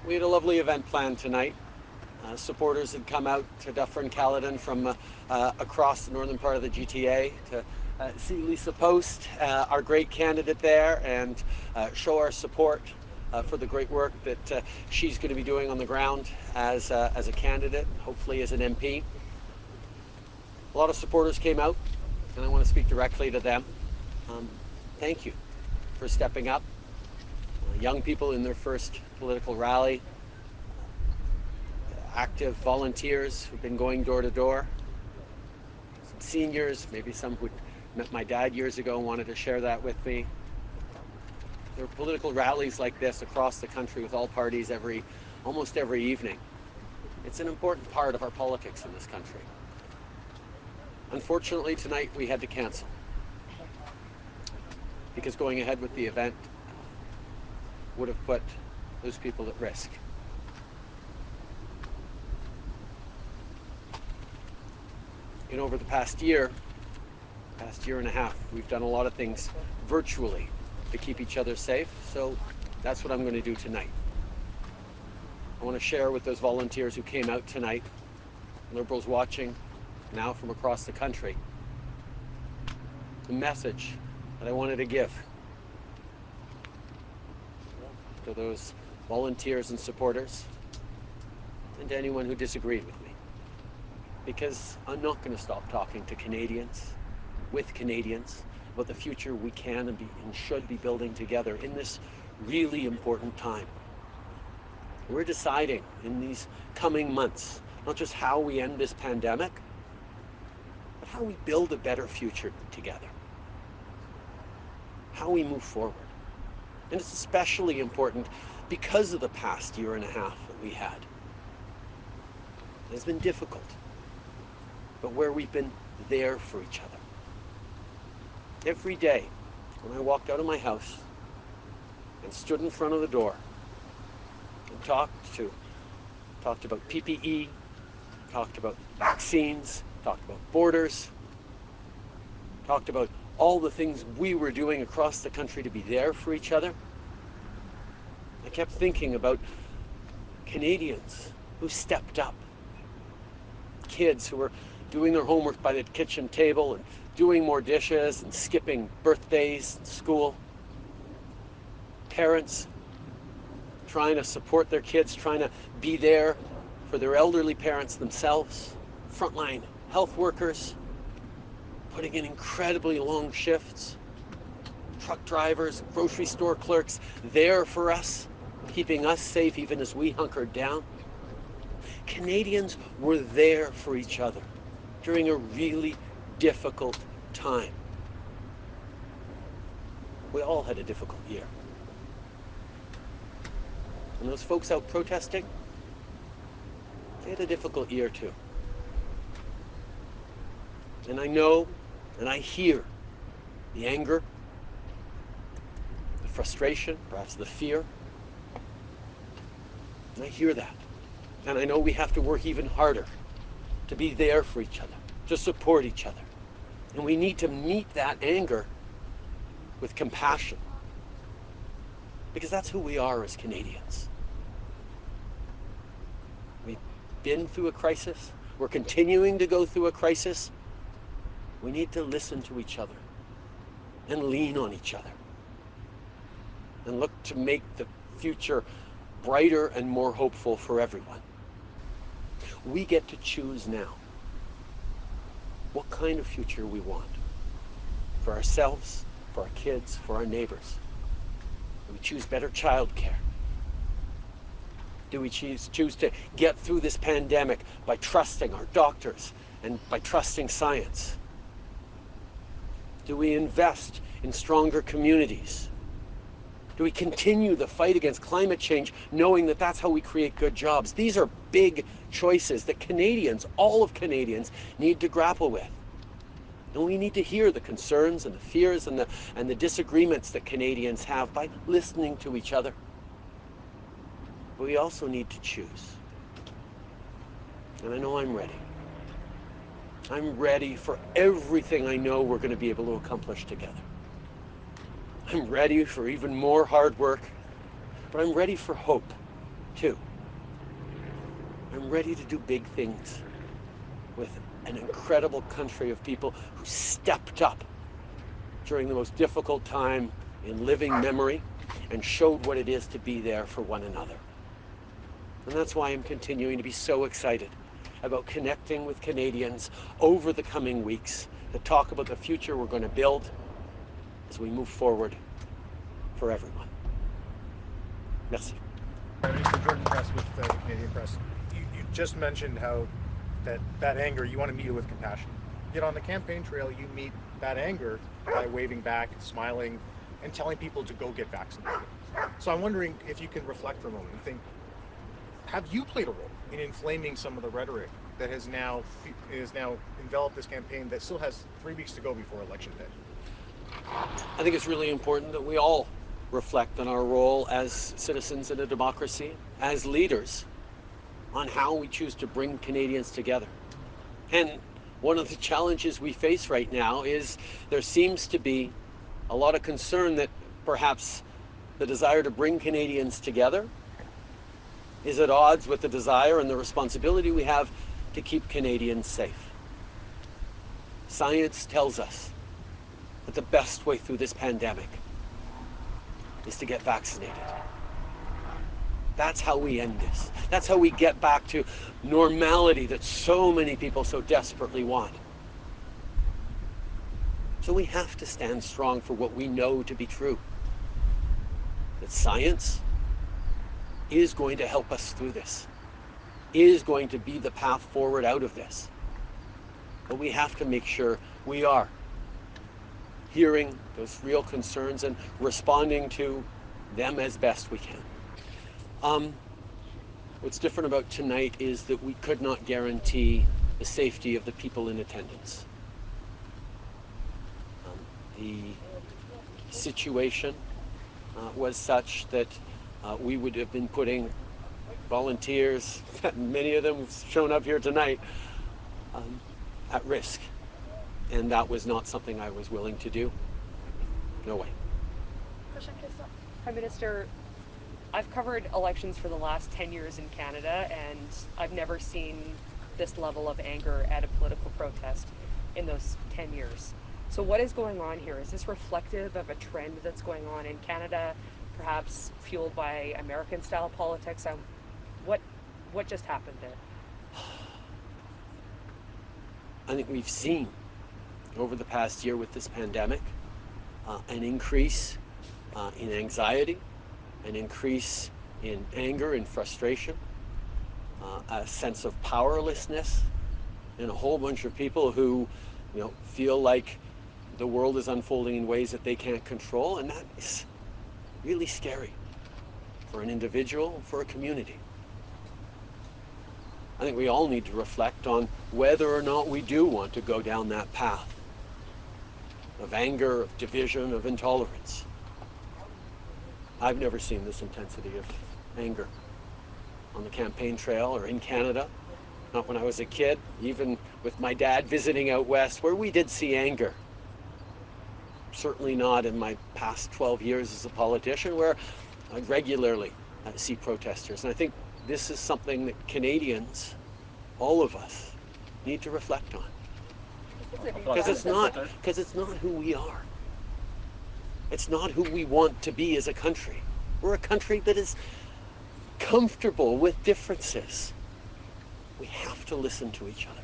We had a lovely event planned tonight. Supporters had come out to Dufferin-Caledon from across the northern part of the GTA to see Lisa Post, our great candidate there, and show our support for the great work that she's going to be doing on the ground as a candidate, hopefully as an MP. A lot of supporters came out, and I want to speak directly to them. Thank you for stepping up. Young people in their first political rally, active volunteers who've been going door to door, some seniors, maybe some who met my dad years ago and wanted to share that with me. There are political rallies like this across the country with all parties almost every evening. It's an important part of our politics in this country. Unfortunately, tonight we had to cancel because going ahead with the event would have put those people at risk. And over the past year and a half, we've done a lot of things virtually to keep each other safe, so that's what I'm going to do tonight. I want to share with those volunteers who came out tonight, Liberals watching now from across the country, the message that I wanted to give to those volunteers and supporters, and to anyone who disagreed with me. Because I'm not going to stop talking to Canadians, with Canadians, about the future we can and should be building together in this really important time. We're deciding in these coming months, not just how we end this pandemic, but how we build a better future together. How we move forward. And it's especially important because of the past year and a half that we had. It's been difficult, but where we've been there for each other. Every day, when I walked out of my house and stood in front of the door and talked about PPE, talked about vaccines, talked about borders, talked about all the things we were doing across the country to be there for each other, I kept thinking about Canadians who stepped up. Kids who were doing their homework by the kitchen table and doing more dishes and skipping birthdays in school. Parents trying to support their kids, trying to be there for their elderly parents themselves. Frontline health workers putting in incredibly long shifts. Truck drivers, grocery store clerks there for us, keeping us safe even as we hunkered down. Canadians were there for each other during a really difficult time. We all had a difficult year. And those folks out protesting, they had a difficult year too. And I know and I hear the anger, the frustration, perhaps the fear. And I hear that. And I know we have to work even harder to be there for each other, to support each other. And we need to meet that anger with compassion. Because that's who we are as Canadians. We've been through a crisis. We're continuing to go through a crisis. We need to listen to each other and lean on each other and look to make the future brighter and more hopeful for everyone. We get to choose now what kind of future we want for ourselves, for our kids, for our neighbors. Do we choose better childcare? Do we choose to get through this pandemic by trusting our doctors and by trusting science? Do we invest in stronger communities? Do we continue the fight against climate change, knowing that that's how we create good jobs? These are big choices that Canadians, all of Canadians, need to grapple with. And we need to hear the concerns and the fears and the disagreements that Canadians have by listening to each other. But we also need to choose. And I know I'm ready. I'm ready for everything I know we're going to be able to accomplish together. I'm ready for even more hard work, But I'm ready for hope, too. I'm ready to do big things with an incredible country of people who stepped up during the most difficult time in living memory and showed what it is to be there for one another. And that's why I'm continuing to be so excited about connecting with Canadians over the coming weeks to talk about the future we're going to build as we move forward for everyone. Merci. Jordan Press with the Canadian Press. You just mentioned how that anger, you want to meet it with compassion. Yet on the campaign trail, you meet that anger by waving back, smiling, and telling people to go get vaccinated. So I'm wondering if you can reflect for a moment and think, have you played a role in inflaming some of the rhetoric that has now enveloped this campaign that still has 3 weeks to go before Election Day? I think it's really important that we all reflect on our role as citizens in a democracy, as leaders, on how we choose to bring Canadians together. And one of the challenges we face right now is there seems to be a lot of concern that perhaps the desire to bring Canadians together is at odds with the desire and the responsibility we have to keep Canadians safe. Science tells us that the best way through this pandemic is to get vaccinated. That's how we end this. That's how we get back to normality that so many people so desperately want. So we have to stand strong for what we know to be true. That science is going to help us through this, is going to be the path forward out of this. But we have to make sure we are hearing those real concerns and responding to them as best we can. What's different about tonight is that we could not guarantee the safety of the people in attendance. The situation was such that we would have been putting volunteers, many of them have shown up here tonight, at risk. And that was not something I was willing to do. No way. Prime Minister, I've covered elections for the last 10 years in Canada, and I've never seen this level of anger at a political protest in those 10 years. So what is going on here? Is this reflective of a trend that's going on in Canada, perhaps fueled by American-style politics? What just happened there? I think we've seen over the past year with this pandemic an increase in anxiety, an increase in anger and frustration, a sense of powerlessness in a whole bunch of people who, feel like the world is unfolding in ways that they can't control, and that is really scary for an individual, for a community. I think we all need to reflect on whether or not we do want to go down that path of anger, of division, of intolerance. I've never seen this intensity of anger on the campaign trail or in Canada. Not when I was a kid, even with my dad visiting out west, where we did see anger. Certainly not in my past 12 years as a politician, where I regularly see protesters. And I think this is something that Canadians, all of us, need to reflect on. Because it's not who we are. It's not who we want to be as a country. We're a country that is comfortable with differences. We have to listen to each other.